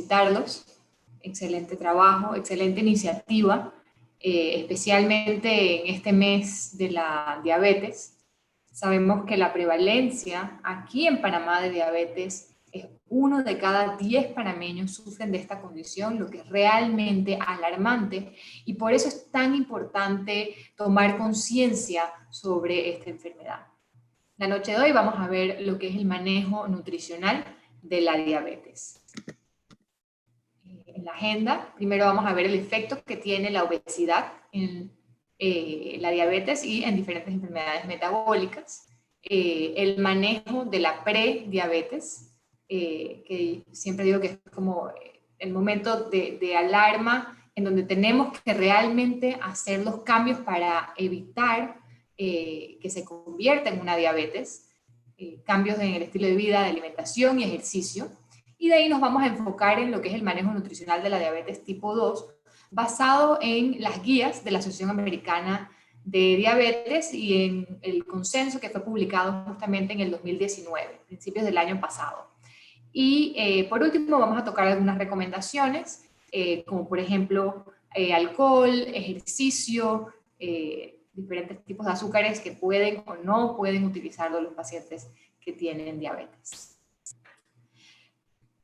felicitarlos. Excelente trabajo, excelente iniciativa, especialmente en este mes de la diabetes. Sabemos que la prevalencia aquí en Panamá de diabetes es 1 de cada 10 panameños sufren de esta condición, lo que es realmente alarmante, y por eso es tan importante tomar conciencia sobre esta enfermedad. La noche de hoy vamos a ver lo que es el manejo nutricional de la diabetes. En la agenda, primero vamos a ver el efecto que tiene la obesidad en la diabetes y en diferentes enfermedades metabólicas, el manejo de la prediabetes, que siempre digo que es como el momento de alarma en donde tenemos que realmente hacer los cambios para evitar que se convierta en una diabetes, cambios en el estilo de vida, de alimentación y ejercicio. Y de ahí nos vamos a enfocar en lo que es el manejo nutricional de la diabetes tipo 2, basado en las guías de la Asociación Americana de Diabetes y en el consenso que fue publicado justamente en el 2019, principios del año pasado. Y por último vamos a tocar algunas recomendaciones, como por ejemplo alcohol, ejercicio, diferentes tipos de azúcares que pueden o no pueden utilizarlo los pacientes que tienen diabetes.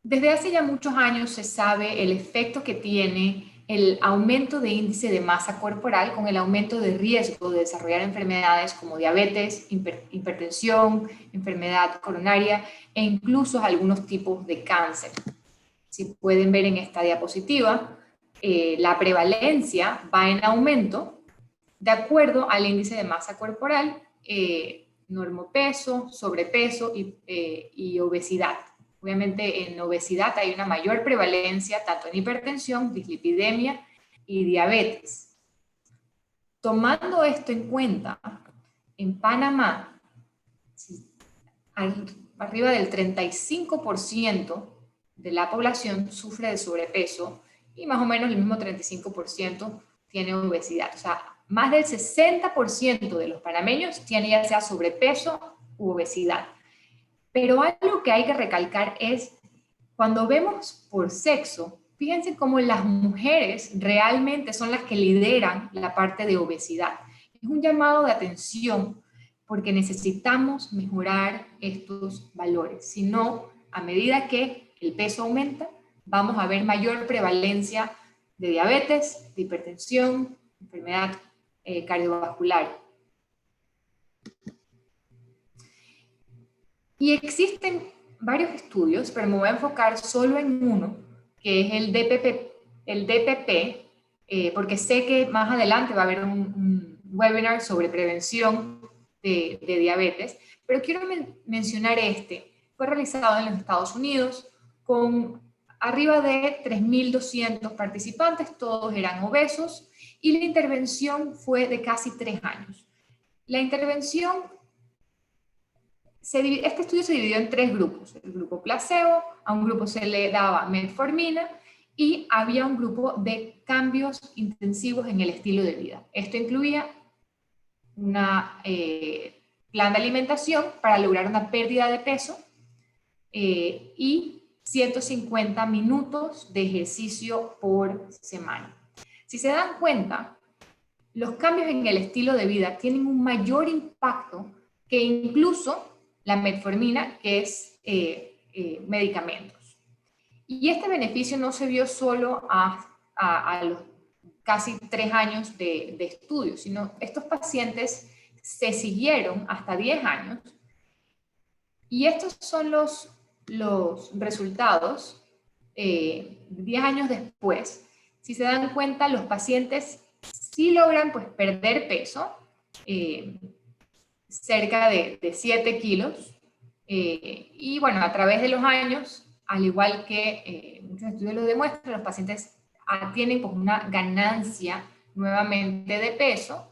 Desde hace ya muchos años se sabe el efecto que tiene el aumento de índice de masa corporal con el aumento de riesgo de desarrollar enfermedades como diabetes, hipertensión, enfermedad coronaria e incluso algunos tipos de cáncer. Si pueden ver en esta diapositiva, la prevalencia va en aumento de acuerdo al índice de masa corporal, normopeso, sobrepeso y obesidad. Obviamente en obesidad hay una mayor prevalencia tanto en hipertensión, dislipidemia y diabetes. Tomando esto en cuenta, en Panamá, arriba del 35% de la población sufre de sobrepeso y más o menos el mismo 35% tiene obesidad. O sea, más del 60% de los panameños tiene ya sea sobrepeso u obesidad. Pero algo que hay que recalcar es, cuando vemos por sexo, fíjense cómo las mujeres realmente son las que lideran la parte de obesidad. Es un llamado de atención porque necesitamos mejorar estos valores. Si no, a medida que el peso aumenta, vamos a ver mayor prevalencia de diabetes, de hipertensión, enfermedad cardiovascular. Y existen varios estudios, pero me voy a enfocar solo en uno, que es el DPP, porque sé que más adelante va a haber un webinar sobre prevención de diabetes, pero quiero mencionar este. Fue realizado en los Estados Unidos con arriba de 3.200 participantes, todos eran obesos, y la intervención fue de casi 3 años. La intervención... Este estudio se dividió en 3 grupos. El grupo placebo, a un grupo se le daba metformina y había un grupo de cambios intensivos en el estilo de vida. Esto incluía un plan de alimentación para lograr una pérdida de peso y 150 minutos de ejercicio por semana. Si se dan cuenta, los cambios en el estilo de vida tienen un mayor impacto que incluso la metformina, que es medicamentos. Y este beneficio no se vio solo a los casi 3 años de estudio, sino estos pacientes se siguieron hasta 10 años y estos son los resultados 10 años después. Si se dan cuenta, los pacientes sí logran pues, perder peso, cerca de 7 kilos, y bueno, a través de los años, al igual que muchos estudios lo demuestran, los pacientes tienen pues, una ganancia nuevamente de peso.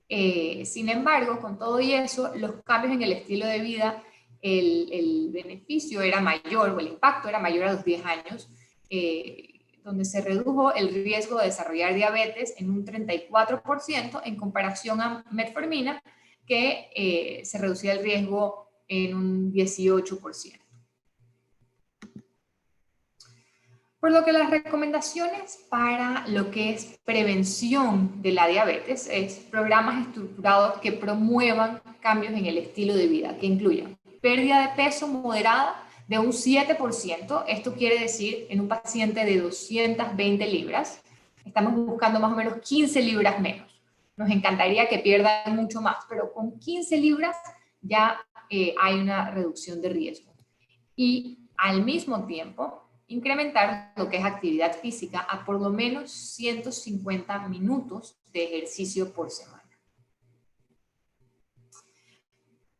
Sin embargo, con todo y eso, los cambios en el estilo de vida, el beneficio era mayor, o el impacto era mayor a los 10 años, donde se redujo el riesgo de desarrollar diabetes en un 34% en comparación a metformina, que se reducía el riesgo en un 18%. Por lo que las recomendaciones para lo que es prevención de la diabetes es programas estructurados que promuevan cambios en el estilo de vida, que incluyan pérdida de peso moderada de un 7%, esto quiere decir en un paciente de 220 libras, estamos buscando más o menos 15 libras menos. Nos encantaría que pierdan mucho más, pero con 15 libras ya hay una reducción de riesgo. Y al mismo tiempo, incrementar lo que es actividad física a por lo menos 150 minutos de ejercicio por semana.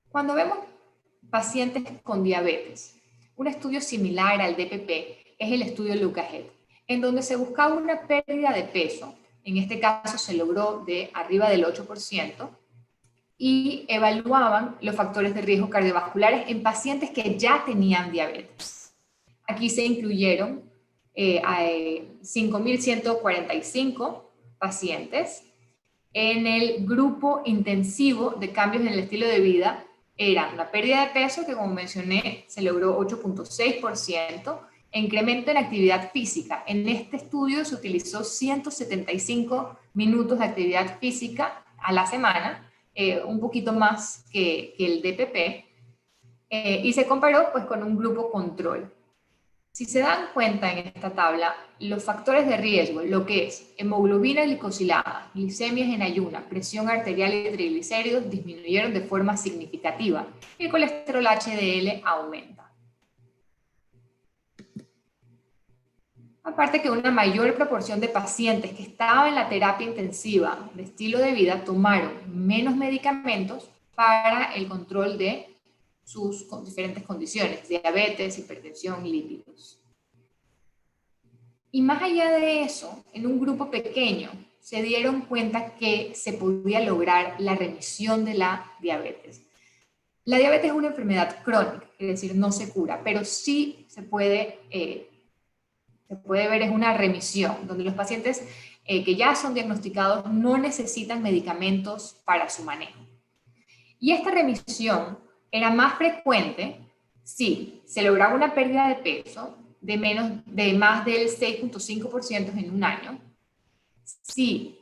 Cuando vemos pacientes con diabetes, un estudio similar al DPP es el estudio LUCAHEAD, en donde se buscaba una pérdida de peso, en este caso se logró de arriba del 8%, y evaluaban los factores de riesgo cardiovasculares en pacientes que ya tenían diabetes. Aquí se incluyeron 5.145 pacientes. En el grupo intensivo de cambios en el estilo de vida era la pérdida de peso, que como mencioné se logró 8.6%, e incremento en actividad física. En este estudio se utilizó 175 minutos de actividad física a la semana, un poquito más que el DPP, y se comparó pues con un grupo control. Si se dan cuenta en esta tabla, los factores de riesgo, lo que es hemoglobina glicosilada, glicemias en ayuna, presión arterial y triglicéridos disminuyeron de forma significativa y el colesterol HDL aumenta. Aparte que una mayor proporción de pacientes que estaban en la terapia intensiva de estilo de vida tomaron menos medicamentos para el control de sus diferentes condiciones, diabetes, hipertensión, lípidos. Y más allá de eso, en un grupo pequeño, se dieron cuenta que se podía lograr la remisión de la diabetes. La diabetes es una enfermedad crónica, es decir, no se cura, pero sí se puede ver es una remisión, donde los pacientes que ya son diagnosticados no necesitan medicamentos para su manejo. Y esta remisión era más frecuente si se lograba una pérdida de peso de más del 6.5% en un año, si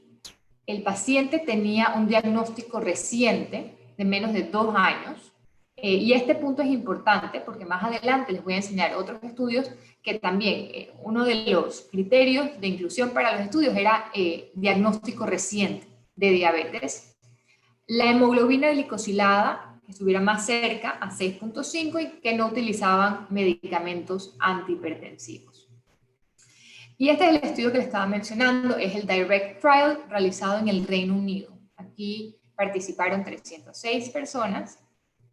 el paciente tenía un diagnóstico reciente de menos de 2 años, y este punto es importante porque más adelante les voy a enseñar otros estudios que también uno de los criterios de inclusión para los estudios era diagnóstico reciente de diabetes. La hemoglobina glicosilada que estuviera más cerca a 6.5 y que no utilizaban medicamentos antihipertensivos. Y este es el estudio que les estaba mencionando, es el DIRECT Trial realizado en el Reino Unido. Aquí participaron 306 personas,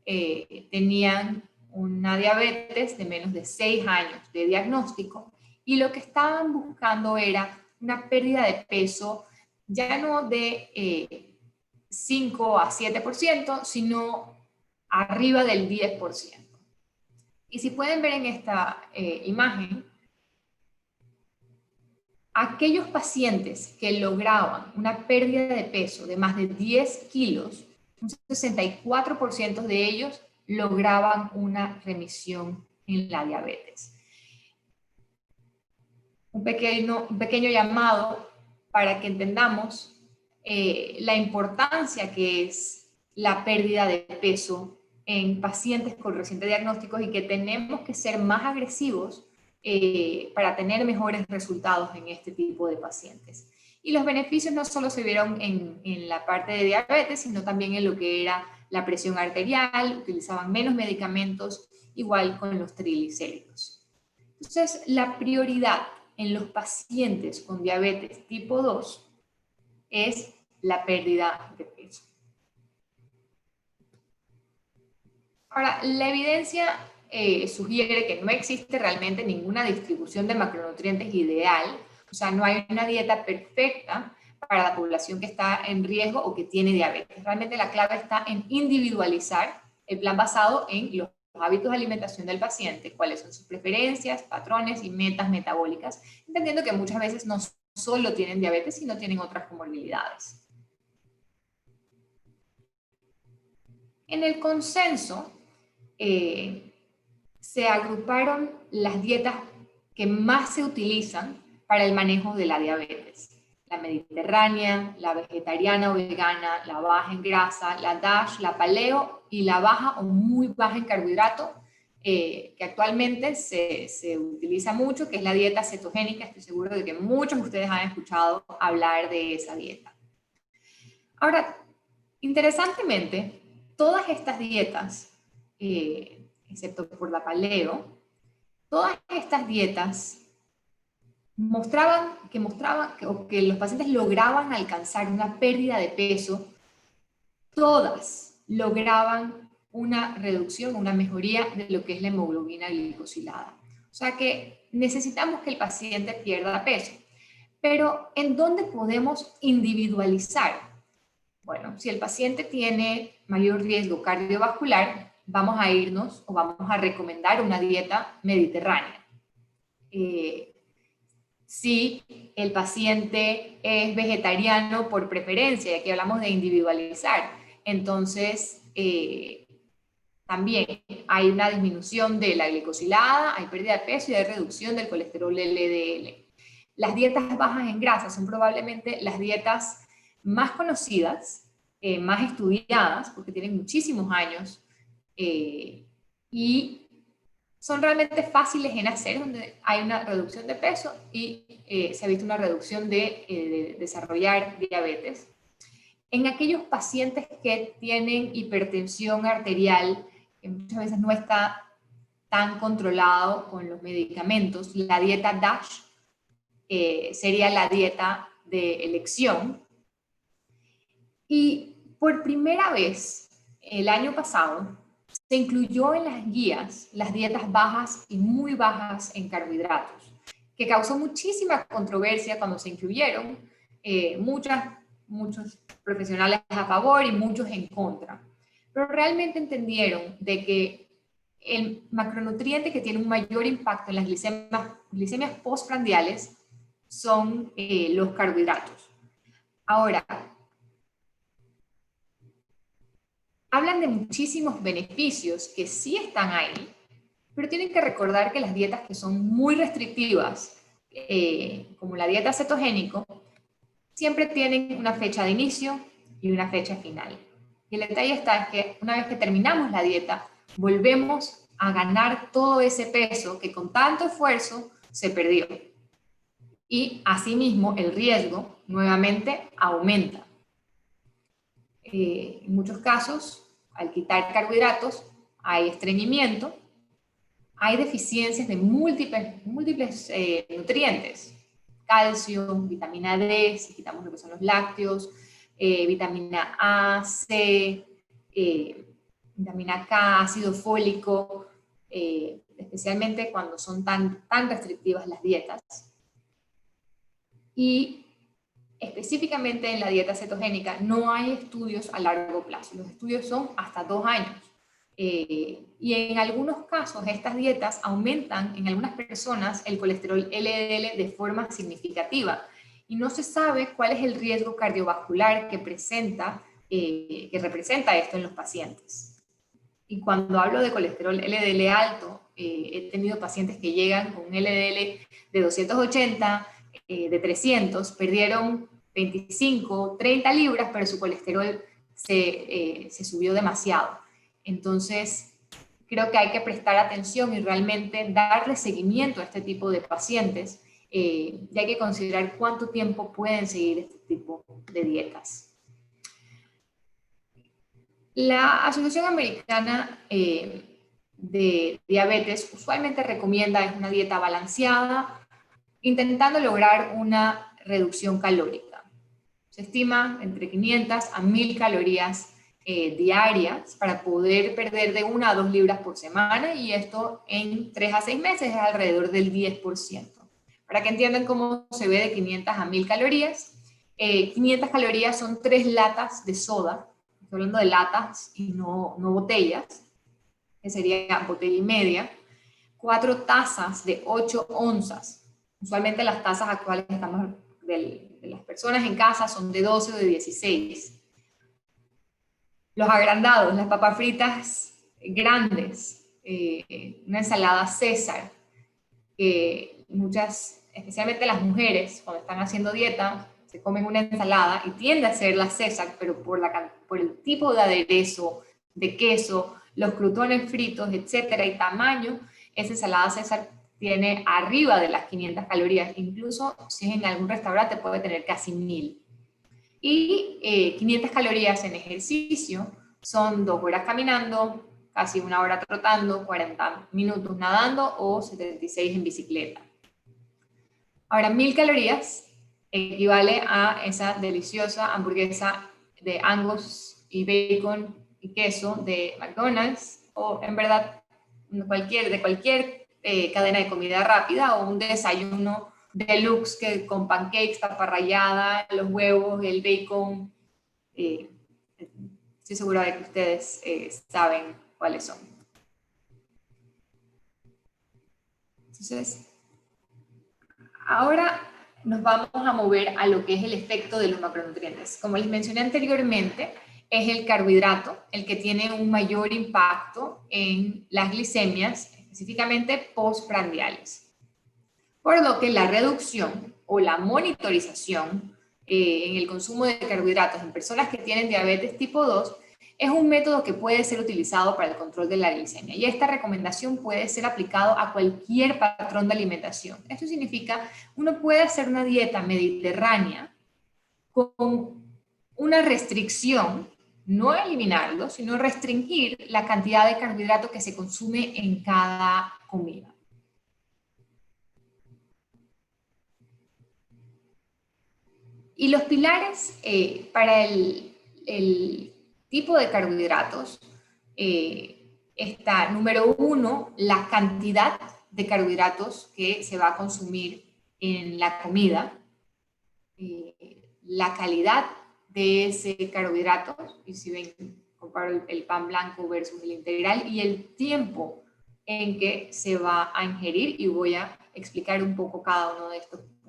tenían una diabetes de menos de 6 años de diagnóstico y lo que estaban buscando era una pérdida de peso ya no de 5 a 7%, sino arriba del 10%. Y si pueden ver en esta imagen, aquellos pacientes que lograban una pérdida de peso de más de 10 kilos, un 64% de ellos lograban una remisión en la diabetes. Un pequeño llamado para que entendamos la importancia que es la pérdida de peso en pacientes con recientes diagnósticos y que tenemos que ser más agresivos para tener mejores resultados en este tipo de pacientes. Y los beneficios no solo se vieron en la parte de diabetes, sino también en lo que era la presión arterial, utilizaban menos medicamentos, igual con los triglicéridos. Entonces, la prioridad en los pacientes con diabetes tipo 2 es la pérdida de peso. Ahora, la evidencia sugiere que no existe realmente ninguna distribución de macronutrientes ideal, o sea, no hay una dieta perfecta para la población que está en riesgo o que tiene diabetes. Realmente la clave está en individualizar el plan basado en los hábitos de alimentación del paciente, cuáles son sus preferencias, patrones y metas metabólicas, entendiendo que muchas veces no solo tienen diabetes, sino tienen otras comorbilidades. En el consenso, se agruparon las dietas que más se utilizan para el manejo de la diabetes. La mediterránea, la vegetariana o vegana, la baja en grasa, la DASH, la paleo y la baja o muy baja en carbohidrato, que actualmente se utiliza mucho, que es la dieta cetogénica. Estoy seguro de que muchos de ustedes han escuchado hablar de esa dieta. Ahora, interesantemente, todas estas dietas, excepto por la paleo, todas estas dietas mostraban que los pacientes lograban alcanzar una pérdida de peso. Todas lograban una reducción, una mejoría de lo que es la hemoglobina glicosilada. O sea que necesitamos que el paciente pierda peso. Pero ¿en dónde podemos individualizar? Bueno, si el paciente tiene mayor riesgo cardiovascular, vamos a irnos o vamos a recomendar una dieta mediterránea. Si el paciente es vegetariano por preferencia, y aquí hablamos de individualizar, entonces también hay una disminución de la glicosilada, hay pérdida de peso y hay reducción del colesterol LDL. Las dietas bajas en grasa son probablemente las dietas más conocidas, más estudiadas, porque tienen muchísimos años, y son realmente fáciles en hacer, donde hay una reducción de peso y se ha visto una reducción de desarrollar diabetes. En aquellos pacientes que tienen hipertensión arterial, que muchas veces no está tan controlado con los medicamentos, la dieta DASH sería la dieta de elección. Y por primera vez el año pasado se incluyó en las guías las dietas bajas y muy bajas en carbohidratos, que causó muchísima controversia cuando se incluyeron, muchos profesionales a favor y muchos en contra. Pero realmente entendieron de que el macronutriente que tiene un mayor impacto en las glicemias postprandiales son los carbohidratos. Ahora, hablan de muchísimos beneficios que sí están ahí, pero tienen que recordar que las dietas que son muy restrictivas, como la dieta cetogénico, siempre tienen una fecha de inicio y una fecha final. Y el detalle está en que una vez que terminamos la dieta, volvemos a ganar todo ese peso que con tanto esfuerzo se perdió. Y asimismo el riesgo nuevamente aumenta. En muchos casos, al quitar carbohidratos, hay estreñimiento, hay deficiencias de múltiples nutrientes, calcio, vitamina D, si quitamos lo que son los lácteos, vitamina A, C, vitamina K, ácido fólico, especialmente cuando son tan restrictivas las dietas. Y específicamente en la dieta cetogénica no hay estudios a largo plazo, los estudios son hasta 2 años. Y en algunos casos estas dietas aumentan en algunas personas el colesterol LDL de forma significativa y no se sabe cuál es el riesgo cardiovascular que representa esto en los pacientes. Y cuando hablo de colesterol LDL alto, he tenido pacientes que llegan con un LDL de 280, de 300, perdieron 25, 30 libras, pero su colesterol se subió demasiado. Entonces, creo que hay que prestar atención y realmente darle seguimiento a este tipo de pacientes, y hay que considerar cuánto tiempo pueden seguir este tipo de dietas. La Asociación Americana de Diabetes usualmente recomienda una dieta balanceada, intentando lograr una reducción calórica. Se estima entre 500 a 1000 calorías diarias para poder perder de 1 a 2 libras por semana, y esto en 3 a 6 meses es alrededor del 10%. Para que entiendan cómo se ve de 500 a 1000 calorías, 500 calorías son 3 latas de soda, estoy hablando de latas y no botellas, que sería botella y media, 4 tazas de 8 onzas. Usualmente las tazas actuales de las personas en casa son de 12 o de 16. Los agrandados, las papas fritas grandes, una ensalada César, muchas, especialmente las mujeres, cuando están haciendo dieta, se comen una ensalada y tiende a ser la César, pero por el tipo de aderezo, de queso, los crutones fritos, etcétera, y tamaño, esa ensalada César tiene arriba de las 500 calorías, incluso si es en algún restaurante puede tener casi 1000. Y 500 calorías en ejercicio son 2 horas caminando, casi 1 hora trotando, 40 minutos nadando o 76 en bicicleta. Ahora, 1000 calorías equivale a esa deliciosa hamburguesa de Angus y bacon y queso de McDonald's, o en verdad de cualquier cadena de comida rápida, o un desayuno deluxe que con pancakes, papa rallada, los huevos, el bacon. Estoy segura de que ustedes saben cuáles son. Entonces, ahora nos vamos a mover a lo que es el efecto de los macronutrientes. Como les mencioné anteriormente, es el carbohidrato el que tiene un mayor impacto en las glicemias, específicamente postprandiales. Por lo que la reducción o la monitorización en el consumo de carbohidratos en personas que tienen diabetes tipo 2 es un método que puede ser utilizado para el control de la glicemia, y esta recomendación puede ser aplicado a cualquier patrón de alimentación. Esto significa, uno puede hacer una dieta mediterránea con una restricción, no eliminarlo, sino restringir la cantidad de carbohidrato que se consume en cada comida. Y los pilares para el tipo de carbohidratos está, número 1, la cantidad de carbohidratos que se va a consumir en la comida, la calidad de ese carbohidrato, y si ven, comparo el pan blanco versus el integral, y el tiempo en que se va a ingerir, y voy a explicar un poco cada uno de estos puntos.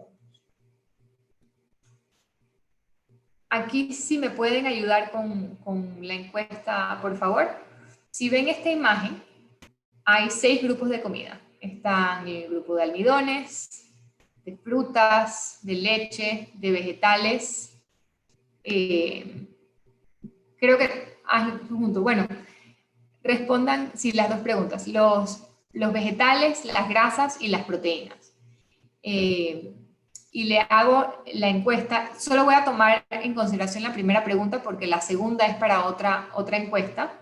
Aquí sí me pueden ayudar con la encuesta, por favor. Si ven esta imagen, hay 6 grupos de comida. Están el grupo de almidones, de frutas, de leche, de vegetales. Creo que, junto, bueno, respondan sí, las dos preguntas. Los vegetales, las grasas y las proteínas. Y le hago la encuesta. Solo voy a tomar en consideración la primera pregunta porque la segunda es para otra encuesta,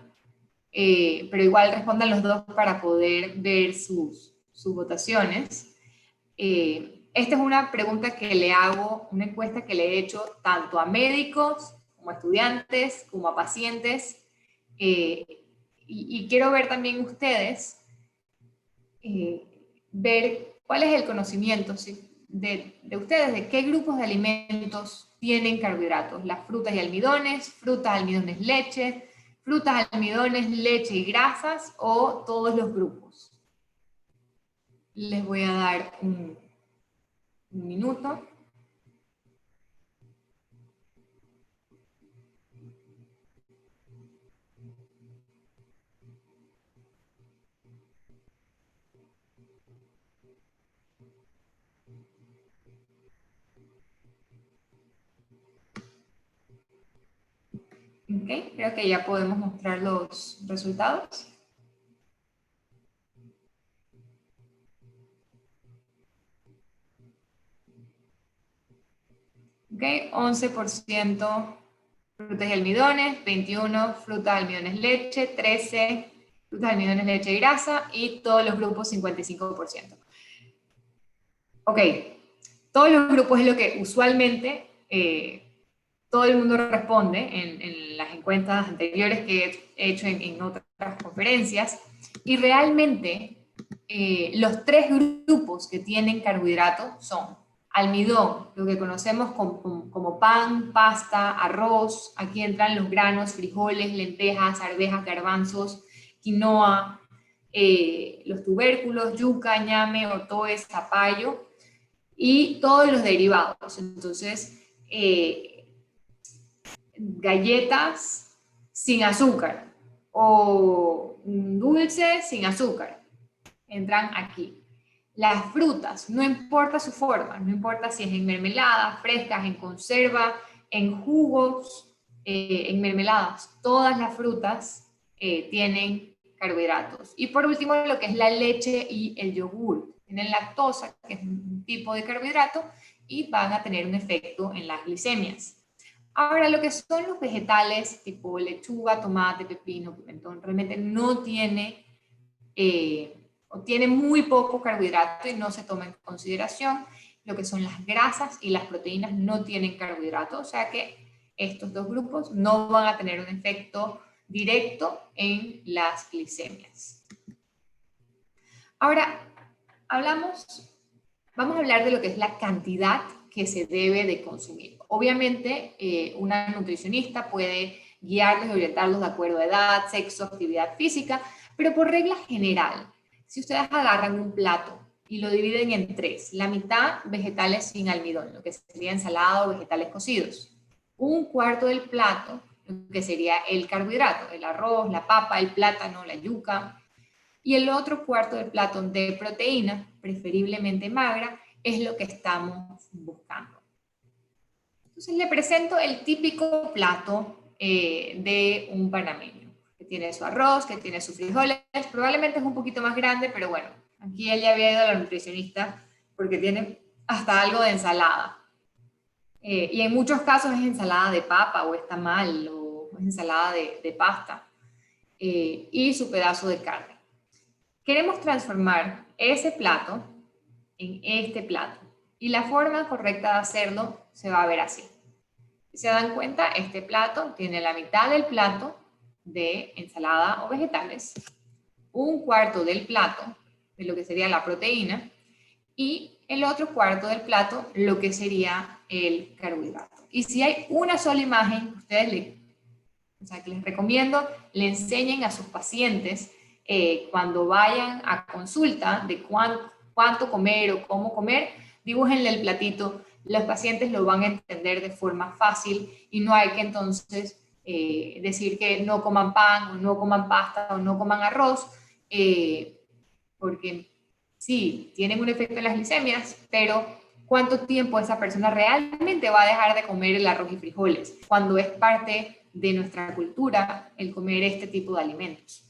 pero igual respondan los dos para poder ver sus votaciones. Esta es una pregunta que le hago, una encuesta que le he hecho tanto a médicos, como a estudiantes, como a pacientes, y quiero ver también ustedes, ver cuál es el conocimiento, ¿sí?, de ustedes, de qué grupos de alimentos tienen carbohidratos. Las frutas y almidones, leche, frutas, almidones, leche y grasas, o todos los grupos. Les voy a dar un minuto. Ok, creo que ya podemos mostrar los resultados. Ok, 11% frutas y almidones, 21 frutas, almidones, leche, 13 frutas, almidones, leche y grasa, y todos los grupos 55%. Ok, todos los grupos es lo que usualmente todo el mundo responde en las encuestas anteriores que he hecho en otras conferencias, y realmente los 3 grupos que tienen carbohidratos son almidón, lo que conocemos como pan, pasta, arroz. Aquí entran los granos, frijoles, lentejas, arvejas, garbanzos, quinoa, los tubérculos, yuca, ñame, otoe, zapallo, y todos los derivados. Entonces, galletas sin azúcar o dulces sin azúcar entran aquí. Las frutas, no importa su forma, no importa si es en mermeladas, frescas, en conserva, en jugos, en mermeladas, todas las frutas tienen carbohidratos. Y por último, lo que es la leche y el yogur. Tienen lactosa, que es un tipo de carbohidrato, y van a tener un efecto en las glicemias. Ahora, lo que son los vegetales, tipo lechuga, tomate, pepino, pimentón, realmente no tiene, o tiene muy poco carbohidrato y no se toma en consideración. Lo que son las grasas y las proteínas no tienen carbohidrato, o sea que estos dos grupos no van a tener un efecto directo en las glicemias. Ahora, vamos a hablar de lo que es la cantidad que se debe de consumir. Obviamente, una nutricionista puede guiarlos y orientarlos de acuerdo a edad, sexo, actividad física, pero por regla general, si ustedes agarran un plato y lo dividen en tres, la mitad vegetales sin almidón, lo que sería ensalada o vegetales cocidos, un cuarto del plato, lo que sería el carbohidrato, el arroz, la papa, el plátano, la yuca, y el otro cuarto del plato de proteína, preferiblemente magra, es lo que estamos buscando. Entonces le presento el típico plato de un panameño, que tiene su arroz, que tiene sus frijoles, probablemente es un poquito más grande, pero bueno, aquí él ya había ido a la nutricionista porque tiene hasta algo de ensalada. Y en muchos casos es ensalada de papa o es tamal o es ensalada de pasta y su pedazo de carne. Queremos transformar ese plato en este plato y la forma correcta de hacerlo se va a ver así. Si se dan cuenta, este plato tiene la mitad del plato de ensalada o vegetales, un cuarto del plato de lo que sería la proteína y el otro cuarto del plato lo que sería el carbohidrato. Y si hay una sola imagen, ustedes que les recomiendo, le enseñen a sus pacientes cuando vayan a consulta de cuánto comer o cómo comer, dibújenle el platito, los pacientes lo van a entender de forma fácil y no hay que entonces decir que no coman pan o no coman pasta o no coman arroz, porque sí, tienen un efecto en las glicemias, pero ¿cuánto tiempo esa persona realmente va a dejar de comer el arroz y frijoles? Cuando es parte de nuestra cultura el comer este tipo de alimentos.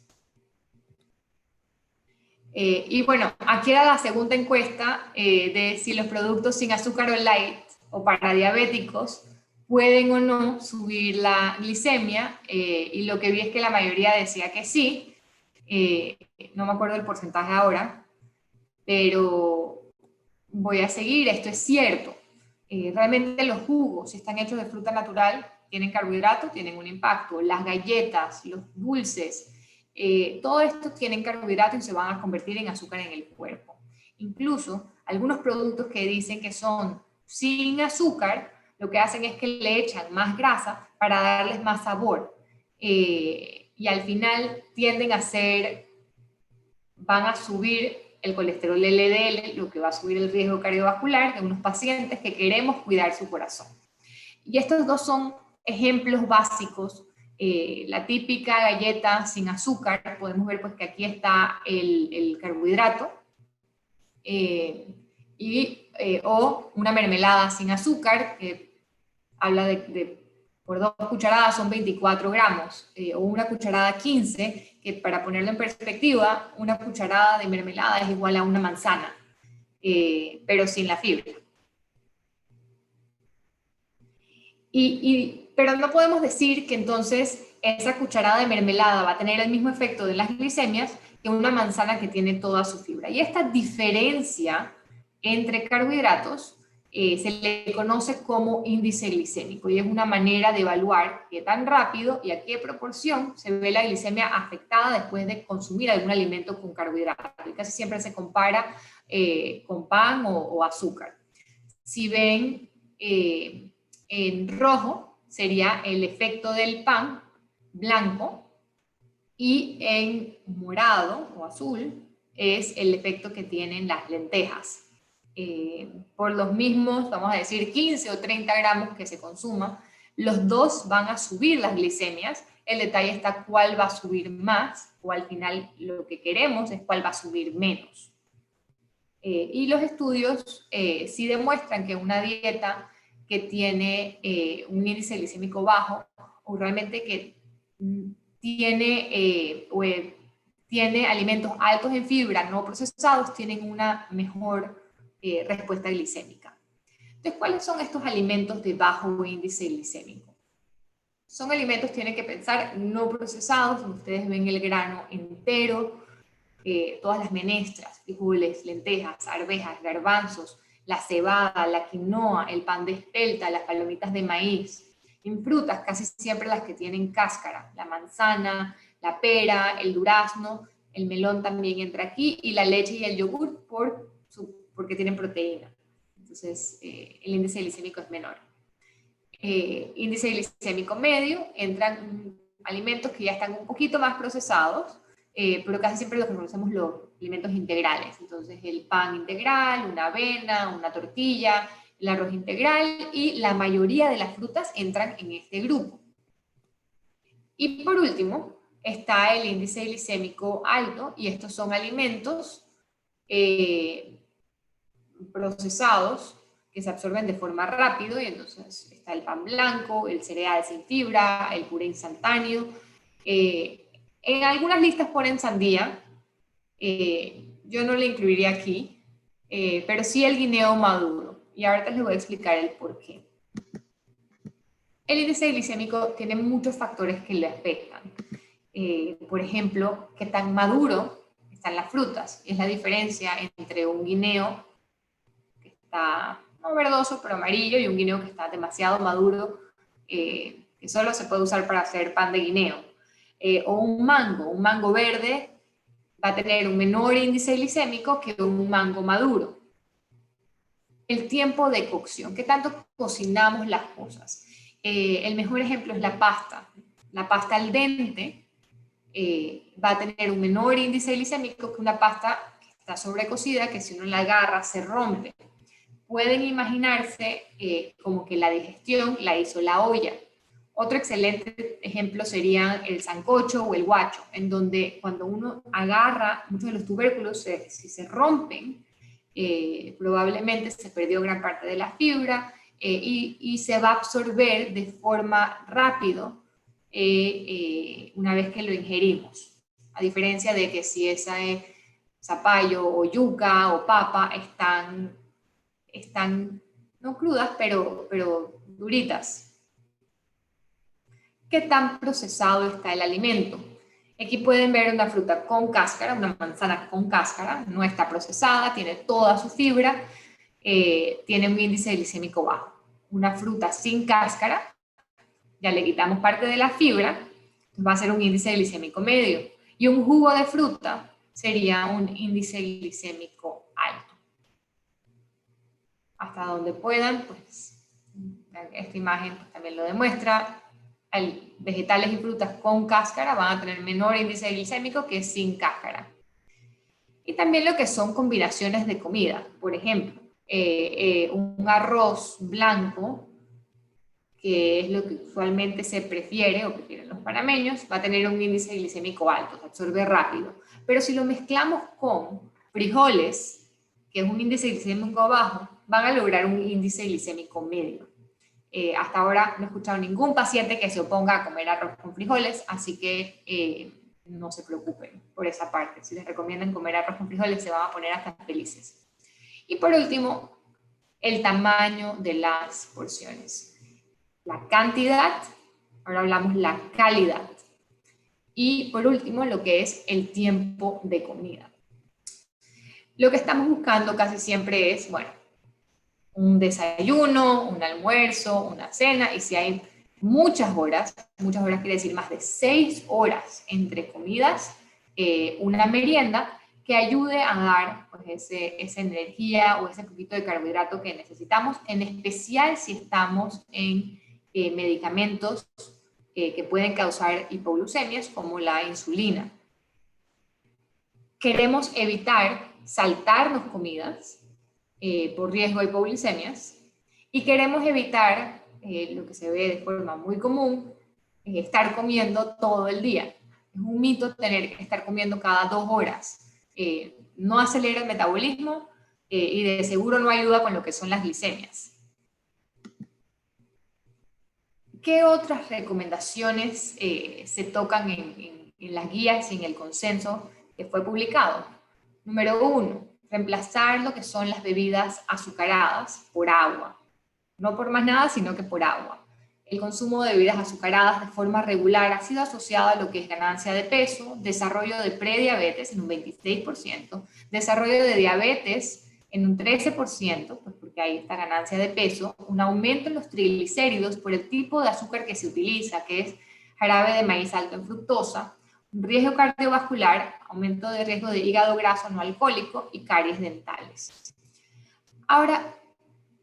Y bueno, aquí era la segunda encuesta de si los productos sin azúcar o light o para diabéticos pueden o no subir la glicemia, y lo que vi es que la mayoría decía que sí, no me acuerdo el porcentaje ahora, pero voy a seguir, esto es cierto. Realmente los jugos, si están hechos de fruta natural, tienen carbohidratos, tienen un impacto. Las galletas, los dulces, todo esto tienen carbohidratos y se van a convertir en azúcar en el cuerpo. Incluso algunos productos que dicen que son sin azúcar, lo que hacen es que le echan más grasa para darles más sabor. Y al final tienden a van a subir el colesterol LDL, lo que va a subir el riesgo cardiovascular de unos pacientes que queremos cuidar su corazón. Y estos dos son ejemplos básicos. La típica galleta sin azúcar, podemos ver pues que aquí está el carbohidrato, o una mermelada sin azúcar, que habla por 2 cucharadas son 24 gramos, o una cucharada 15, que para ponerlo en perspectiva, una cucharada de mermelada es igual a una manzana, pero sin la fibra. Pero no podemos decir que entonces esa cucharada de mermelada va a tener el mismo efecto de las glicemias que una manzana que tiene toda su fibra. Y esta diferencia entre carbohidratos se le conoce como índice glicémico y es una manera de evaluar qué tan rápido y a qué proporción se ve la glicemia afectada después de consumir algún alimento con carbohidratos. Y casi siempre se compara con pan o azúcar. Si ven en rojo sería el efecto del pan blanco y en morado o azul es el efecto que tienen las lentejas. Por los mismos, vamos a decir, 15 o 30 gramos que se consuma, los dos van a subir las glicemias. El detalle está cuál va a subir más, o al final lo que queremos es cuál va a subir menos. Y los estudios sí demuestran que una dieta que tiene un índice glicémico bajo, o realmente que tiene alimentos altos en fibra no procesados, tienen una mejor respuesta glicémica. Entonces, ¿cuáles son estos alimentos de bajo índice glicémico? Son alimentos, tienen que pensar, no procesados. Ustedes ven el grano entero, todas las menestras, frijoles, lentejas, arvejas, garbanzos, la cebada, la quinoa, el pan de espelta, las palomitas de maíz. En frutas, casi siempre las que tienen cáscara, la manzana, la pera, el durazno, el melón también entra aquí, y la leche y el yogur porque tienen proteína. Entonces, el índice glicémico es menor. Índice glicémico medio, entran alimentos que ya están un poquito más procesados, pero casi siempre lo que conocemos los alimentos integrales. Entonces, el pan integral, una avena, una tortilla, el arroz integral, y la mayoría de las frutas entran en este grupo. Y por último, está el índice glicémico alto, y estos son alimentos procesados que se absorben de forma rápida, y entonces está el pan blanco, el cereal sin fibra, el puré instantáneo. En algunas listas ponen sandía, yo no le incluiría aquí, pero sí el guineo maduro, y ahorita les voy a explicar el por qué. El índice glicémico tiene muchos factores que le afectan. Por ejemplo, qué tan maduro están las frutas. Es la diferencia entre un guineo que está no verdoso, pero amarillo, y un guineo que está demasiado maduro, que solo se puede usar para hacer pan de guineo. O un mango verde va a tener un menor índice glicémico que un mango maduro. El tiempo de cocción, ¿qué tanto cocinamos las cosas? El mejor ejemplo es la pasta. La pasta al dente va a tener un menor índice glicémico que una pasta que está sobrecocida, que si uno la agarra se rompe. Pueden imaginarse como que la digestión la hizo la olla. Otro excelente ejemplo sería el sancocho o el guacho, en donde cuando uno agarra, muchos de los tubérculos, si se rompen, probablemente se perdió gran parte de la fibra y se va a absorber de forma rápida una vez que lo ingerimos. A diferencia de que si esa es zapallo o yuca o papa están no crudas, pero duritas. ¿Qué tan procesado está el alimento? Aquí pueden ver una fruta con cáscara, una manzana con cáscara, no está procesada, tiene toda su fibra, tiene un índice glicémico bajo. Una fruta sin cáscara, ya le quitamos parte de la fibra, va a ser un índice glicémico medio. Y un jugo de fruta sería un índice glicémico alto. Hasta donde puedan, pues esta imagen pues, también lo demuestra. Vegetales y frutas con cáscara van a tener menor índice glicémico que sin cáscara. Y también lo que son combinaciones de comida. Por ejemplo, un arroz blanco, que es lo que usualmente se prefiere o prefieren los panameños, va a tener un índice glicémico alto, se absorbe rápido. Pero si lo mezclamos con frijoles, que es un índice glicémico bajo, van a lograr un índice glicémico medio. Hasta ahora no he escuchado ningún paciente que se oponga a comer arroz con frijoles, así que no se preocupen por esa parte. Si les recomiendan comer arroz con frijoles, se van a poner hasta felices. Y por último, el tamaño de las porciones. La cantidad, ahora hablamos la calidad. Y por último, lo que es el tiempo de comida. Lo que estamos buscando casi siempre es, bueno, un desayuno, un almuerzo, una cena, y si hay muchas horas quiere decir más de 6 horas entre comidas, una merienda que ayude a dar pues, esa energía o ese poquito de carbohidrato que necesitamos, en especial si estamos en medicamentos que pueden causar hipoglucemias como la insulina. Queremos evitar saltarnos comidas por riesgo de hipoglucemias, y queremos evitar lo que se ve de forma muy común, estar comiendo todo el día. Es un mito tener que estar comiendo cada 2 horas. No acelera el metabolismo, y de seguro no ayuda con lo que son las glicemias. ¿Qué otras recomendaciones se tocan en las guías y en el consenso que fue publicado? Número 1, reemplazar lo que son las bebidas azucaradas por agua. No por más nada, sino que por agua. El consumo de bebidas azucaradas de forma regular ha sido asociado a lo que es ganancia de peso, desarrollo de prediabetes en un 26%, desarrollo de diabetes en un 13%, pues porque hay esta ganancia de peso, un aumento en los triglicéridos por el tipo de azúcar que se utiliza, que es jarabe de maíz alto en fructosa, un riesgo cardiovascular, aumento de riesgo de hígado graso no alcohólico y caries dentales. Ahora,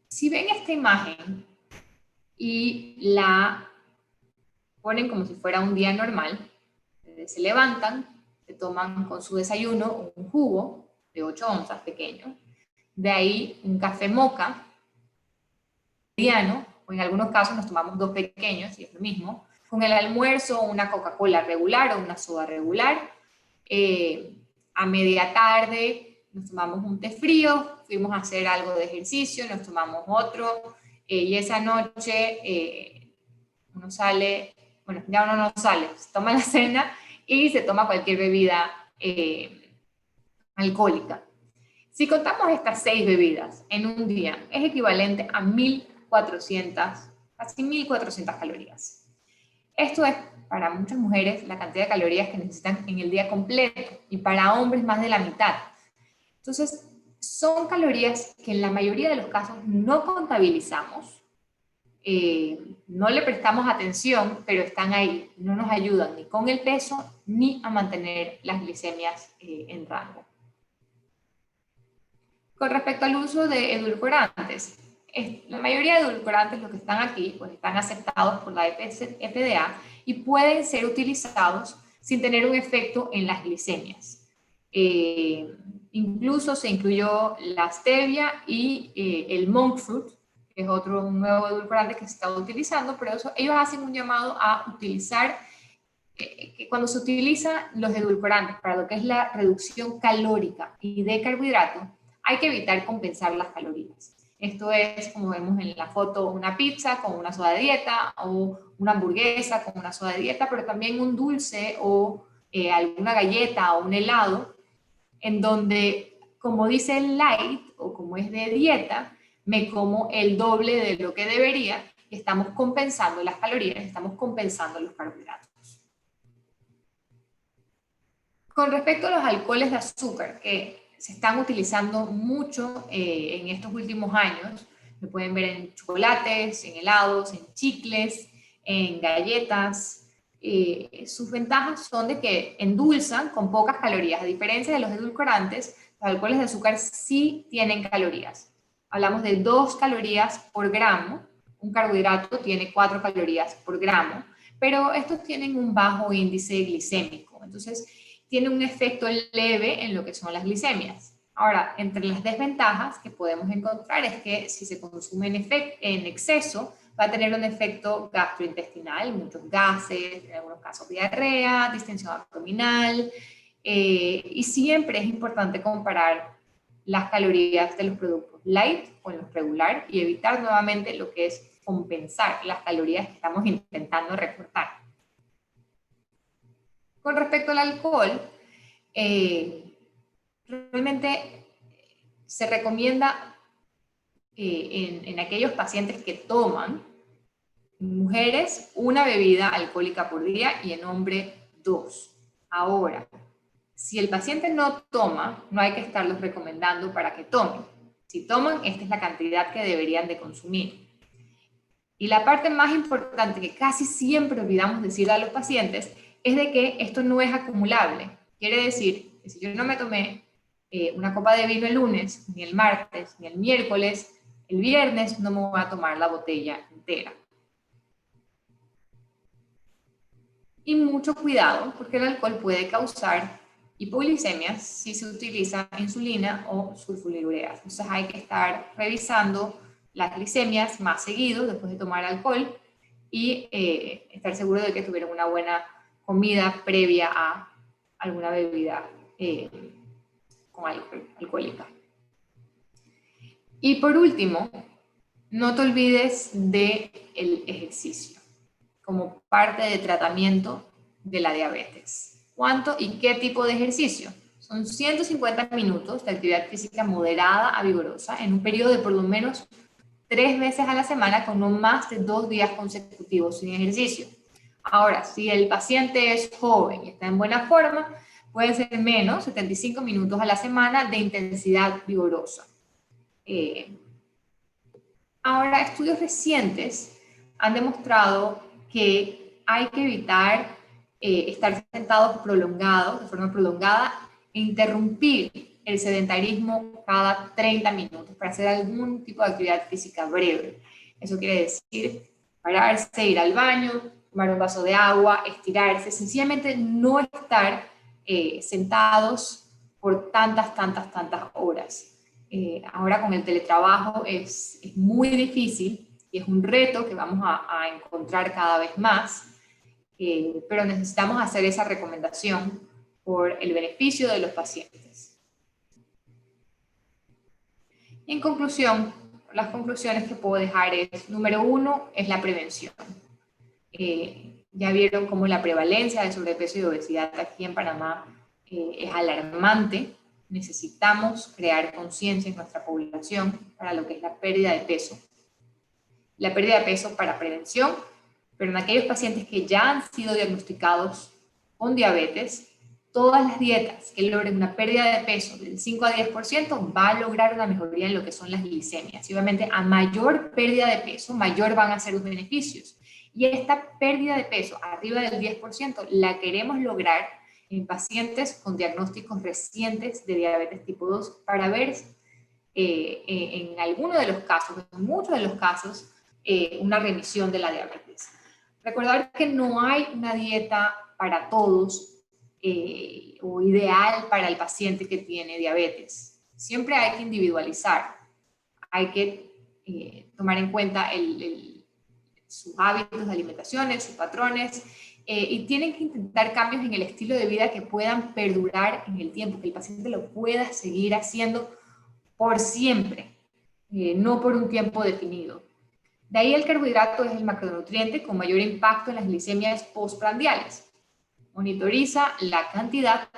si ven esta imagen y la ponen como si fuera un día normal, se levantan, se toman con su desayuno un jugo de 8 onzas pequeño, de ahí un café moca mediano, o en algunos casos nos tomamos 2 pequeños, y es lo mismo, con el almuerzo una Coca-Cola regular o una soda regular, a media tarde nos tomamos un té frío, fuimos a hacer algo de ejercicio, nos tomamos otro, y esa noche uno sale, bueno, ya uno no sale, se toma la cena y se toma cualquier bebida alcohólica. Si contamos estas 6 bebidas en un día, es equivalente a 1.400, casi 1.400 calorías. Esto es para muchas mujeres la cantidad de calorías que necesitan en el día completo y para hombres más de la mitad. Entonces, son calorías que en la mayoría de los casos no contabilizamos, no le prestamos atención, pero están ahí, no nos ayudan ni con el peso ni a mantener las glicemias en rango. Con respecto al uso de edulcorantes, la mayoría de edulcorantes, los que están aquí, pues están aceptados por la FDA y pueden ser utilizados sin tener un efecto en las glicemias. Incluso se incluyó la stevia y el monk fruit, que es otro nuevo edulcorante que se está utilizando, pero ellos hacen un llamado a utilizar, que cuando se utilizan los edulcorantes para lo que es la reducción calórica y de carbohidratos, hay que evitar compensar las calorías. Esto es, como vemos en la foto, una pizza con una soda de dieta o una hamburguesa con una soda de dieta, pero también un dulce o alguna galleta o un helado, en donde, como dice el light o como es de dieta, me como el doble de lo que debería y estamos compensando las calorías, estamos compensando los carbohidratos. Con respecto a los alcoholes de azúcar, que se están utilizando mucho en estos últimos años, lo pueden ver en chocolates, en helados, en chicles, en galletas. Sus ventajas son de que endulzan con pocas calorías. A diferencia de los edulcorantes, los alcoholes de azúcar sí tienen calorías. Hablamos de 2 calorías por gramo. Un carbohidrato tiene 4 calorías por gramo, pero estos tienen un bajo índice glicémico. Entonces, tiene un efecto leve en lo que son las glicemias. Ahora, entre las desventajas que podemos encontrar es que si se consume en exceso, va a tener un efecto gastrointestinal, muchos gases, en algunos casos diarrea, distensión abdominal, y siempre es importante comparar las calorías de los productos light con los regular y evitar nuevamente lo que es compensar las calorías que estamos intentando recortar. Con respecto al alcohol, realmente se recomienda en aquellos pacientes que toman, mujeres, 1 bebida alcohólica por día y en hombre 2. Ahora, si el paciente no toma, no hay que estarlos recomendando para que tomen. Si toman, esta es la cantidad que deberían de consumir. Y la parte más importante que casi siempre olvidamos decirle a los pacientes es de que esto no es acumulable. Quiere decir que si yo no me tomé una copa de vino el lunes, ni el martes, ni el miércoles, el viernes no me voy a tomar la botella entera. Y mucho cuidado, porque el alcohol puede causar hipoglicemias si se utiliza insulina o sulfonilureas. Entonces hay que estar revisando las glicemias más seguido después de tomar alcohol y estar seguro de que tuvieron una buena comida previa a alguna bebida con alcohólica. Y por último, no te olvides del ejercicio como parte de tratamiento de la diabetes. ¿Cuánto y qué tipo de ejercicio? Son 150 minutos de actividad física moderada a vigorosa en un periodo de por lo menos 3 veces a la semana con no más de 2 días consecutivos sin ejercicio. Ahora, si el paciente es joven y está en buena forma, puede ser menos, 75 minutos a la semana de intensidad vigorosa. Ahora, estudios recientes han demostrado que hay que evitar estar sentados prolongados, de forma prolongada, e interrumpir el sedentarismo cada 30 minutos para hacer algún tipo de actividad física breve. Eso quiere decir pararse, ir al baño, tomar un vaso de agua, estirarse, sencillamente no estar sentados por tantas horas. Ahora con el teletrabajo es muy difícil y es un reto que vamos a encontrar cada vez más, pero necesitamos hacer esa recomendación por el beneficio de los pacientes. En conclusión, las conclusiones que puedo dejar es, número 1, es la prevención. Ya vieron cómo la prevalencia de sobrepeso y obesidad aquí en Panamá es alarmante. Necesitamos crear conciencia en nuestra población para lo que es la pérdida de peso. La pérdida de peso para prevención, pero en aquellos pacientes que ya han sido diagnosticados con diabetes, todas las dietas que logren una pérdida de peso del 5 a 10% va a lograr una mejoría en lo que son las glicemias. Y obviamente a mayor pérdida de peso, mayor van a ser los beneficios. Y esta pérdida de peso arriba del 10% la queremos lograr en pacientes con diagnósticos recientes de diabetes tipo 2 para ver en algunos de los casos, en muchos de los casos, una remisión de la diabetes. Recordar que no hay una dieta para todos o ideal para el paciente que tiene diabetes. Siempre hay que individualizar, hay que tomar en cuenta sus hábitos de alimentación, sus patrones, y tienen que intentar cambios en el estilo de vida que puedan perdurar en el tiempo, que el paciente lo pueda seguir haciendo por siempre, no por un tiempo definido. De ahí el carbohidrato es el macronutriente con mayor impacto en las glicemias postprandiales. Monitoriza la cantidad,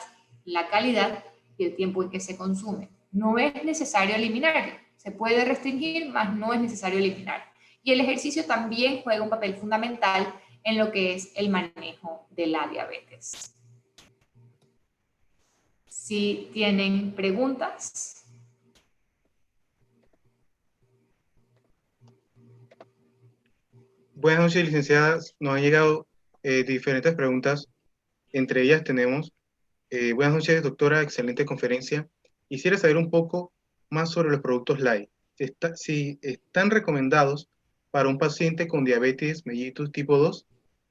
la calidad y el tiempo en que se consume. No es necesario eliminarlo. Se puede restringir, mas no es necesario eliminar. Y el ejercicio también juega un papel fundamental en lo que es el manejo de la diabetes. Si tienen preguntas. Buenas noches, licenciadas. Nos han llegado diferentes preguntas. Entre ellas tenemos, buenas noches, doctora, excelente conferencia. Quisiera saber un poco más sobre los productos light. Si están recomendados para un paciente con diabetes mellitus tipo 2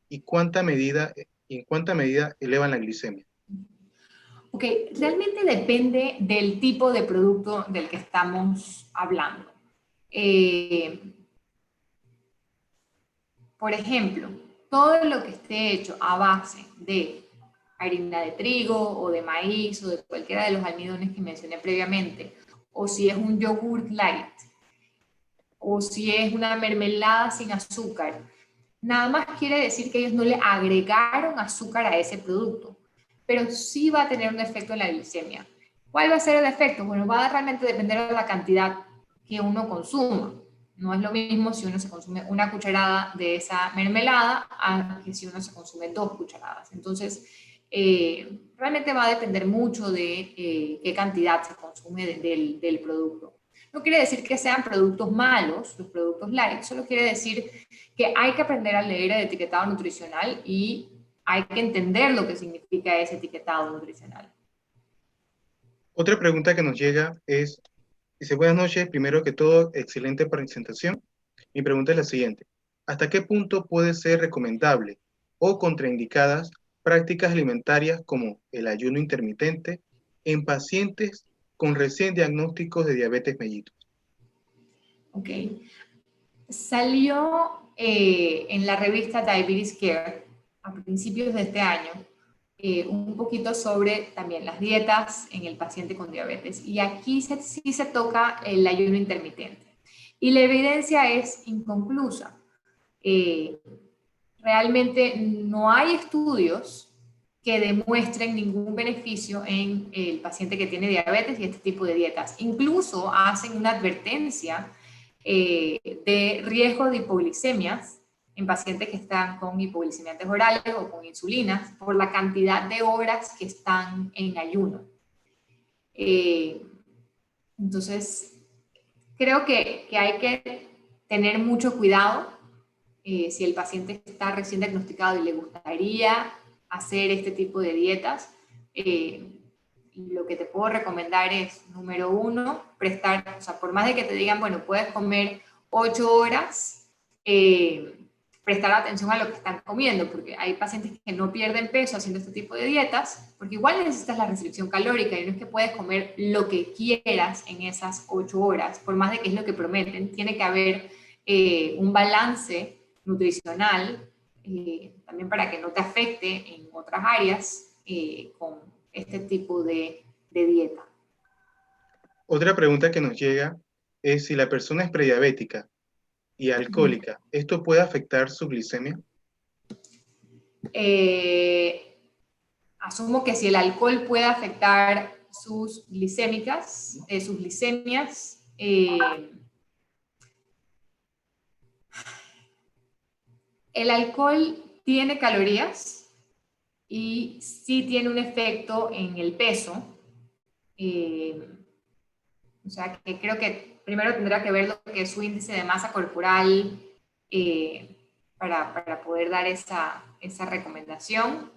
y en cuánta medida elevan la glicemia. Ok, realmente depende del tipo de producto del que estamos hablando. Por ejemplo, todo lo que esté hecho a base de harina de trigo o de maíz o de cualquiera de los almidones que mencioné previamente, o si es un yogurt light, o si es una mermelada sin azúcar, nada más quiere decir que ellos no le agregaron azúcar a ese producto, pero sí va a tener un efecto en la glicemia. ¿Cuál va a ser el efecto? Bueno, va a realmente depender de la cantidad que uno consuma. No es lo mismo si uno se consume una cucharada de esa mermelada a que si uno se consume 2 cucharadas. Entonces, realmente va a depender mucho de qué cantidad se consume del producto. No quiere decir que sean productos malos, los productos light, solo quiere decir que hay que aprender a leer el etiquetado nutricional y hay que entender lo que significa ese etiquetado nutricional. Otra pregunta que nos llega es, dice, buenas noches, primero que todo, excelente presentación. Mi pregunta es la siguiente. ¿Hasta qué punto puede ser recomendable o contraindicadas prácticas alimentarias como el ayuno intermitente en pacientes con recién diagnósticos de diabetes mellitus? Ok. Salió en la revista Diabetes Care a principios de este año un poquito sobre también las dietas en el paciente con diabetes. Y aquí sí se toca el ayuno intermitente. Y la evidencia es inconclusa. Realmente no hay estudios que demuestren ningún beneficio en el paciente que tiene diabetes y este tipo de dietas. Incluso hacen una advertencia de riesgo de hipoglicemias en pacientes que están con hipoglicemiantes orales o con insulinas por la cantidad de horas que están en ayuno. Entonces, creo que hay que tener mucho cuidado si el paciente está recién diagnosticado y le gustaría hacer este tipo de dietas. Lo que te puedo recomendar es, número uno, prestar, o sea, por más de que te digan, bueno, puedes comer 8 horas, prestar atención a lo que están comiendo, porque hay pacientes que no pierden peso haciendo este tipo de dietas, porque igual necesitas la restricción calórica y no es que puedes comer lo que quieras en esas 8 horas, por más de que es lo que prometen, tiene que haber un balance nutricional, también para que no te afecte en otras áreas con este tipo de dieta. Otra pregunta que nos llega es si la persona es prediabética y alcohólica, ¿esto puede afectar su glicemia? Asumo que si el alcohol puede afectar sus glicémicas, sus glicemias, el alcohol tiene calorías y sí tiene un efecto en el peso. O sea, que creo que primero tendrá que ver lo que es su índice de masa corporal para poder dar esa recomendación.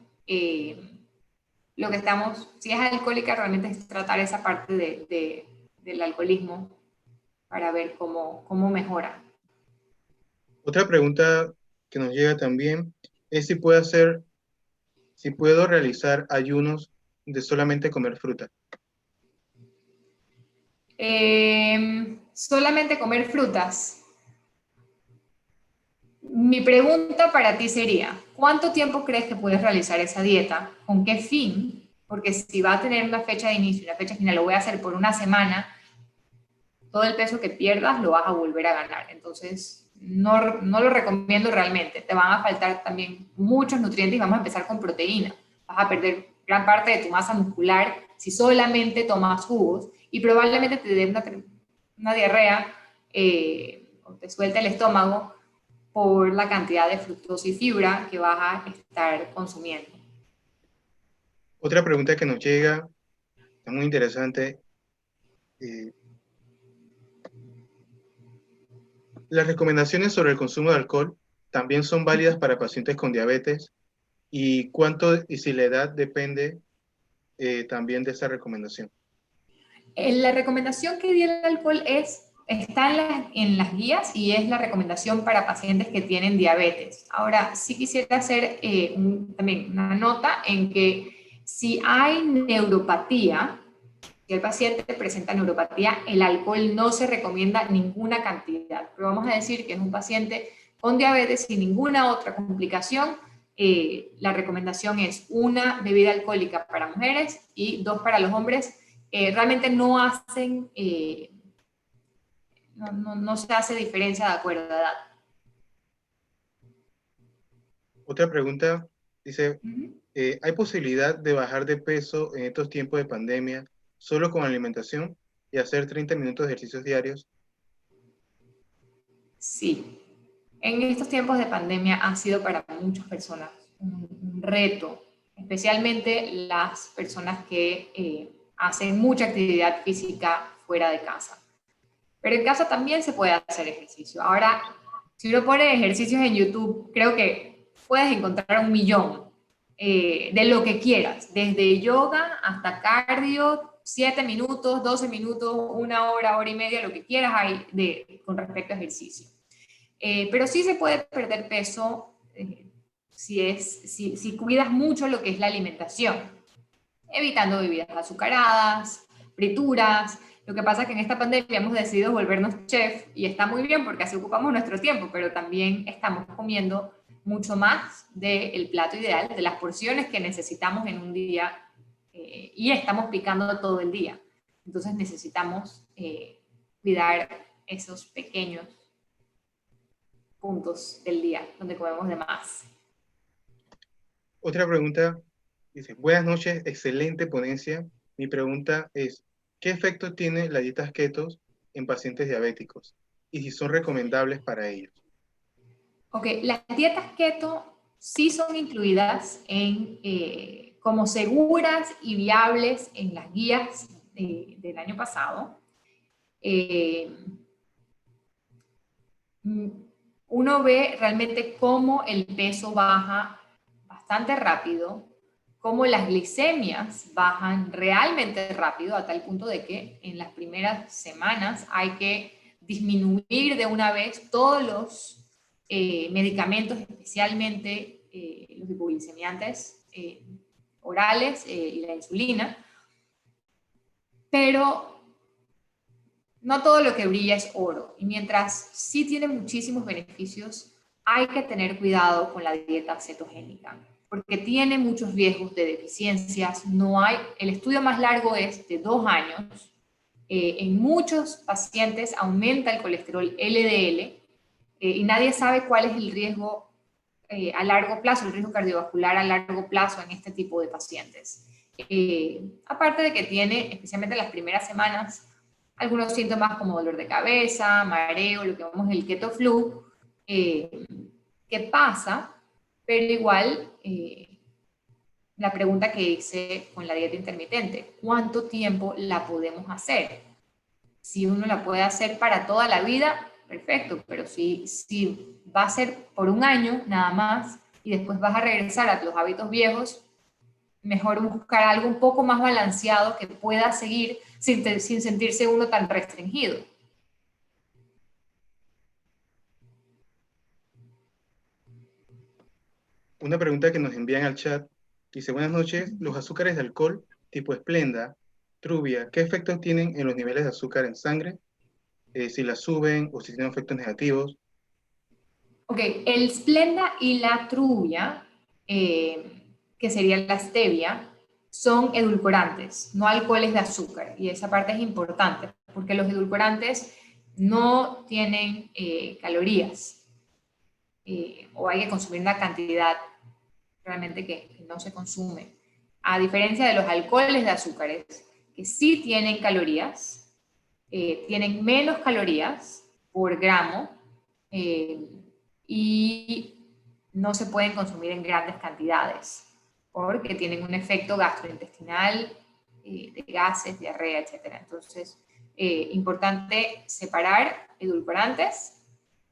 Lo que estamos, si es alcohólica, realmente es tratar esa parte del alcoholismo para ver cómo mejora. Otra pregunta que nos llega también es si puedo realizar ayunos de solamente comer fruta. Solamente comer frutas. Mi pregunta para ti sería, ¿cuánto tiempo crees que puedes realizar esa dieta? ¿Con qué fin? Porque si va a tener una fecha de inicio y una fecha final, lo voy a hacer por una semana, todo el peso que pierdas lo vas a volver a ganar. Entonces, no lo recomiendo realmente. Te van a faltar también muchos nutrientes y vamos a empezar con proteína. Vas a perder gran parte de tu masa muscular si solamente tomas jugos y probablemente te dé una diarrea o te suelte el estómago por la cantidad de fructosa y fibra que vas a estar consumiendo. Otra pregunta que nos llega, es muy interesante. eh, ¿Las recomendaciones sobre el consumo de alcohol también son válidas para pacientes con diabetes? ¿Y si la edad depende también de esa recomendación? La recomendación que di el alcohol está en las guías y es la recomendación para pacientes que tienen diabetes. Ahora, sí quisiera hacer también una nota en que si hay neuropatía, si el paciente presenta neuropatía, el alcohol no se recomienda ninguna cantidad. Pero vamos a decir que es un paciente con diabetes sin ninguna otra complicación. La recomendación es una bebida alcohólica para mujeres y 2 para los hombres. Realmente no hacen, no se hace diferencia de acuerdo a la edad. Otra pregunta dice, ¿hay posibilidad de bajar de peso en estos tiempos de pandemia solo con alimentación y hacer 30 minutos de ejercicios diarios? Sí, en estos tiempos de pandemia ha sido para muchas personas un reto, especialmente las personas que hacen mucha actividad física fuera de casa. Pero en casa también se puede hacer ejercicio. Ahora, si uno pone ejercicios en YouTube, creo que puedes encontrar 1.000.000 de lo que quieras, desde yoga hasta cardio, 7 minutos, 12 minutos, 1 hora, hora y media, lo que quieras hay con respecto a ejercicio. Pero sí se puede perder peso si cuidas mucho lo que es la alimentación, evitando bebidas azucaradas, frituras. Lo que pasa es que en esta pandemia hemos decidido volvernos chef y está muy bien porque así ocupamos nuestro tiempo, pero también estamos comiendo mucho más del plato ideal, de las porciones que necesitamos en un día, y estamos picando todo el día. Entonces necesitamos cuidar esos pequeños puntos del día donde comemos de más. Otra pregunta dice, buenas noches, excelente ponencia. Mi pregunta es, ¿qué efecto tiene la dieta keto en pacientes diabéticos? Y si son recomendables para ellos. Ok, las dietas keto sí son incluidas como seguras y viables en las guías del año pasado. Eh, Uno ve realmente cómo el peso baja bastante rápido, cómo las glicemias bajan realmente rápido, a tal punto de que en las primeras semanas hay que disminuir de una vez todos los medicamentos, especialmente los hipoglicemiantes orales y la insulina, pero no todo lo que brilla es oro, y mientras sí tiene muchísimos beneficios, hay que tener cuidado con la dieta cetogénica, porque tiene muchos riesgos de deficiencias. El estudio más largo es de 2 años. En muchos pacientes aumenta el colesterol LDL, y nadie sabe cuál es el riesgo a largo plazo, el riesgo cardiovascular a largo plazo en este tipo de pacientes. Aparte de que tiene, especialmente en las primeras semanas, algunos síntomas como dolor de cabeza, mareo, lo que llamamos el keto flu, que pasa, pero igual la pregunta que hice con la dieta intermitente, ¿cuánto tiempo la podemos hacer? Si uno la puede hacer para toda la vida, perfecto, pero si va a ser por un año nada más y después vas a regresar a los hábitos viejos, mejor buscar algo un poco más balanceado que pueda seguir sin sentirse uno tan restringido. Una pregunta que nos envían al chat dice, buenas noches, los azúcares de alcohol tipo Splenda, Truvia, ¿qué efectos tienen en los niveles de azúcar en sangre? Si la suben o si tienen efectos negativos. Ok, el Splenda y la Truvia, que sería la stevia, son edulcorantes, no alcoholes de azúcar, y esa parte es importante, porque los edulcorantes no tienen calorías, o hay que consumir una cantidad realmente que no se consume. A diferencia de los alcoholes de azúcares, que sí tienen calorías, tienen menos calorías por gramo, y no se pueden consumir en grandes cantidades, porque tienen un efecto gastrointestinal, de gases, diarrea, etc. Entonces, importante separar edulcorantes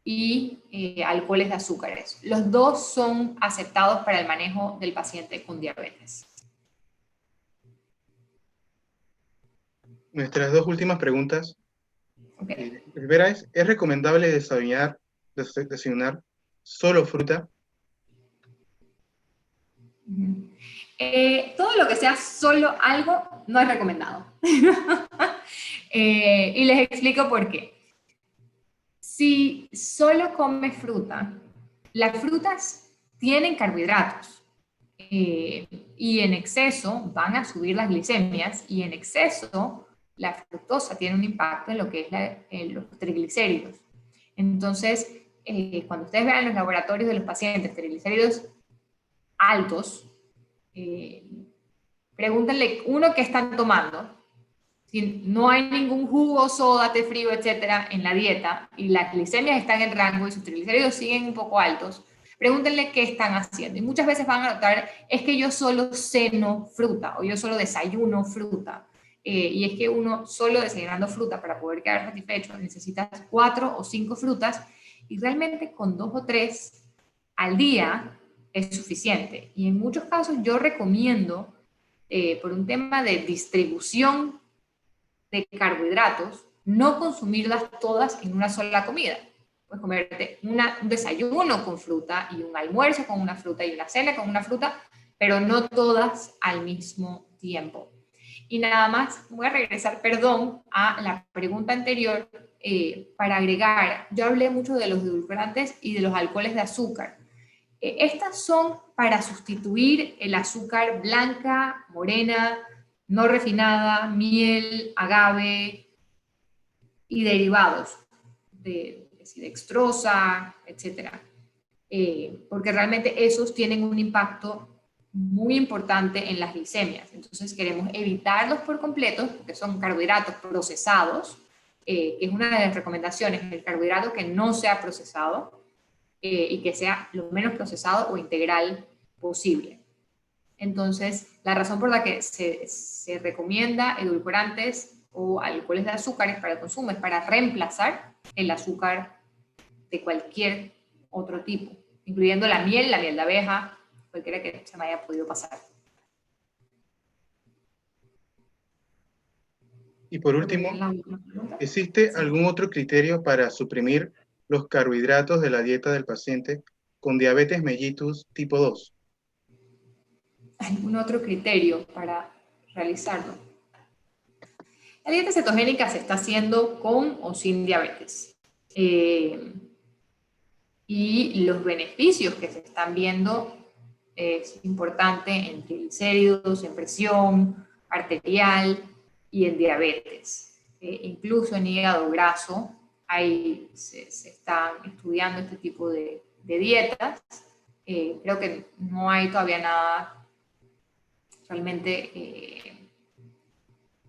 y alcoholes de azúcares. Los dos son aceptados para el manejo del paciente con diabetes. Nuestras dos últimas preguntas. Okay. La primera ¿es recomendable desayunar solo fruta? Todo lo que sea solo algo no es recomendado. Y les explico por qué. Si solo comes fruta, las frutas tienen carbohidratos, y en exceso van a subir las glicemias, y en exceso la fructosa tiene un impacto en lo que es los triglicéridos. Entonces, cuando ustedes vean los laboratorios de los pacientes triglicéridos altos, pregúntenle uno qué están tomando. Si no hay ningún jugo, soda, té frío, etcétera, en la dieta, y las glicemias están en rango y sus triglicéridos siguen un poco altos, pregúntenle qué están haciendo. Y muchas veces van a notar, es que yo solo ceno fruta, o yo solo desayuno fruta. Y es que uno solo desayunando fruta, para poder quedar satisfecho, necesitas 4 o 5 frutas, y realmente con 2 o 3 al día es suficiente. Y en muchos casos yo recomiendo, por un tema de distribución de carbohidratos, no consumirlas todas en una sola comida. Puedes comerte un desayuno con fruta, y un almuerzo con una fruta, y una cena con una fruta, pero no todas al mismo tiempo. Y nada más, voy a regresar, perdón, a la pregunta anterior, para agregar, yo hablé mucho de los edulcorantes y de los alcoholes de azúcar. Estas son para sustituir el azúcar blanca, morena, no refinada, miel, agave y derivados de dextrosa, etc. Porque realmente esos tienen un impacto muy importante en las glicemias. Entonces queremos evitarlos por completo, porque son carbohidratos procesados, que es una de las recomendaciones, el carbohidrato que no sea procesado y que sea lo menos procesado o integral posible. Entonces, la razón por la que se recomienda edulcorantes o alcoholes de azúcares para el consumo es para reemplazar el azúcar de cualquier otro tipo, incluyendo la miel de abeja, cualquiera que se me haya podido pasar. Y por último, ¿existe algún otro criterio para suprimir los carbohidratos de la dieta del paciente con diabetes mellitus tipo 2? ¿Algún otro criterio para realizarlo? La dieta cetogénica se está haciendo con o sin diabetes. Y los beneficios que se están viendo es importante en triglicéridos, en presión arterial y en diabetes. Incluso en hígado graso se están estudiando este tipo de dietas. Creo que no hay todavía nada realmente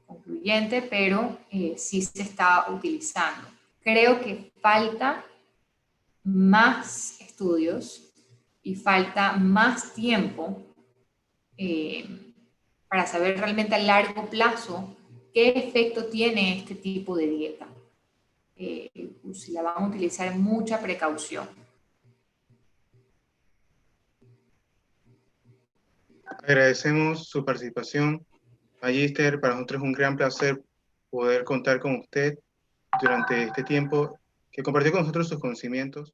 concluyente, pero sí se está utilizando. Creo que falta más estudios y falta más tiempo para saber realmente a largo plazo qué efecto tiene este tipo de dieta. Si la van a utilizar, mucha precaución. Agradecemos su participación, Magister. Para nosotros es un gran placer poder contar con usted durante este tiempo que compartió con nosotros sus conocimientos.